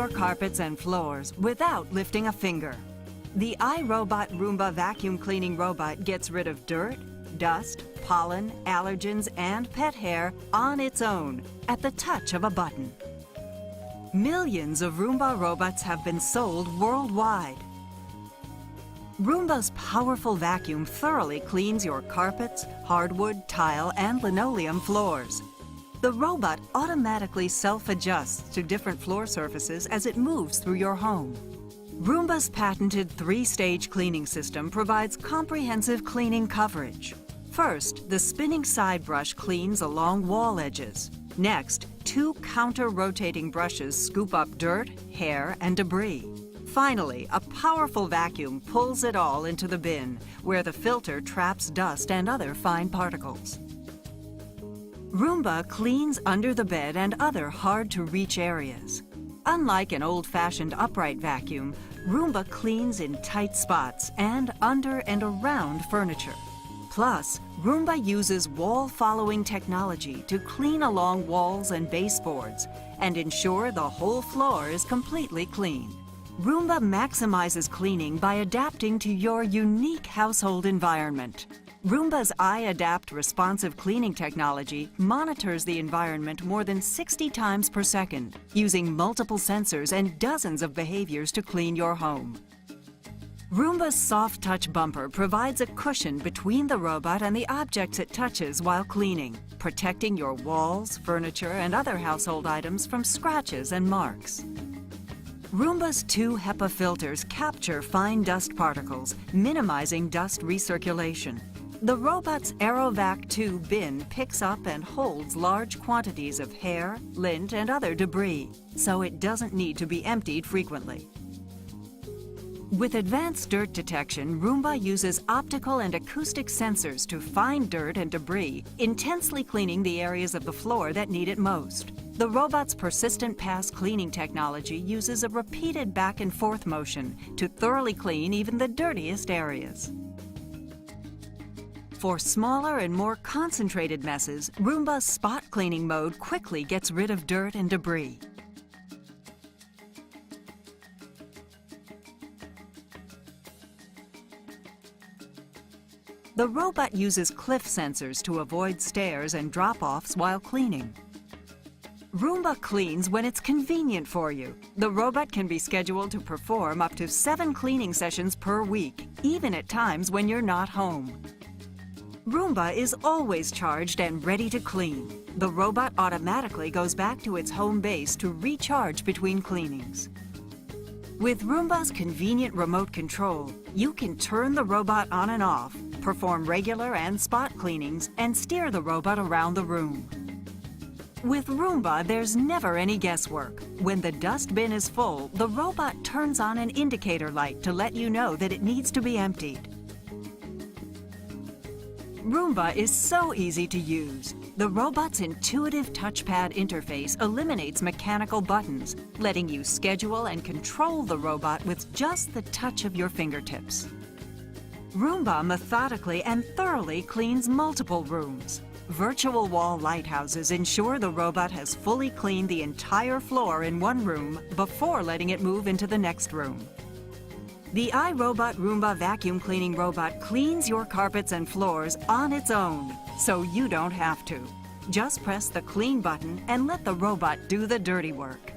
your carpets and floors without lifting a finger. The iRobot Roomba vacuum cleaning robot gets rid of dirt, dust, pollen, allergens, and pet hair on its own at the touch of a button. Millions of Roomba robots have been sold worldwide. Roomba's powerful vacuum thoroughly cleans your carpets, hardwood, tile, and linoleum floors. The robot automatically self-adjusts to different floor surfaces as it moves through your home. Roomba's patented 3-stage cleaning system provides comprehensive cleaning coverage. First, the spinning side brush cleans along wall edges. Next, 2 counter-rotating brushes scoop up dirt, hair, and debris. Finally, a powerful vacuum pulls it all into the bin, where the filter traps dust and other fine particles. Roomba cleans under the bed and other hard-to-reach areas. Unlike an old-fashioned upright vacuum, Roomba cleans in tight spots and under and around furniture. Plus, Roomba uses wall-following technology to clean along walls and baseboards and ensure the whole floor is completely clean. Roomba maximizes cleaning by adapting to your unique household environment. Roomba's iAdapt responsive cleaning technology monitors the environment more than 60 times per second, using multiple sensors and dozens of behaviors to clean your home. Roomba's soft touch bumper provides a cushion between the robot and the objects it touches while cleaning, protecting your walls, furniture, and other household items from scratches and marks. Roomba's 2 HEPA filters capture fine dust particles, minimizing dust recirculation. The robot's AeroVac 2 bin picks up and holds large quantities of hair, lint, and other debris, so it doesn't need to be emptied frequently. With advanced dirt detection, Roomba uses optical and acoustic sensors to find dirt and debris, intensely cleaning the areas of the floor that need it most. The robot's persistent pass cleaning technology uses a repeated back and forth motion to thoroughly clean even the dirtiest areas. For smaller and more concentrated messes, Roomba's spot cleaning mode quickly gets rid of dirt and debris. The robot uses cliff sensors to avoid stairs and drop-offs while cleaning. Roomba cleans when it's convenient for you. The robot can be scheduled to perform up to 7 cleaning sessions per week, even at times when you're not home. Roomba is always charged and ready to clean. The robot automatically goes back to its home base to recharge between cleanings. With Roomba's convenient remote control, you can turn the robot on and off, perform regular and spot cleanings, and steer the robot around the room. With Roomba, there's never any guesswork. When the dust bin is full, the robot turns on an indicator light to let you know that it needs to be emptied. Roomba is so easy to use. The robot's intuitive touchpad interface eliminates mechanical buttons, letting you schedule and control the robot with just the touch of your fingertips. Roomba methodically and thoroughly cleans multiple rooms. Virtual wall lighthouses ensure the robot has fully cleaned the entire floor in one room before letting it move into the next room. The iRobot Roomba vacuum cleaning robot cleans your carpets and floors on its own, so you don't have to. Just press the clean button and let the robot do the dirty work.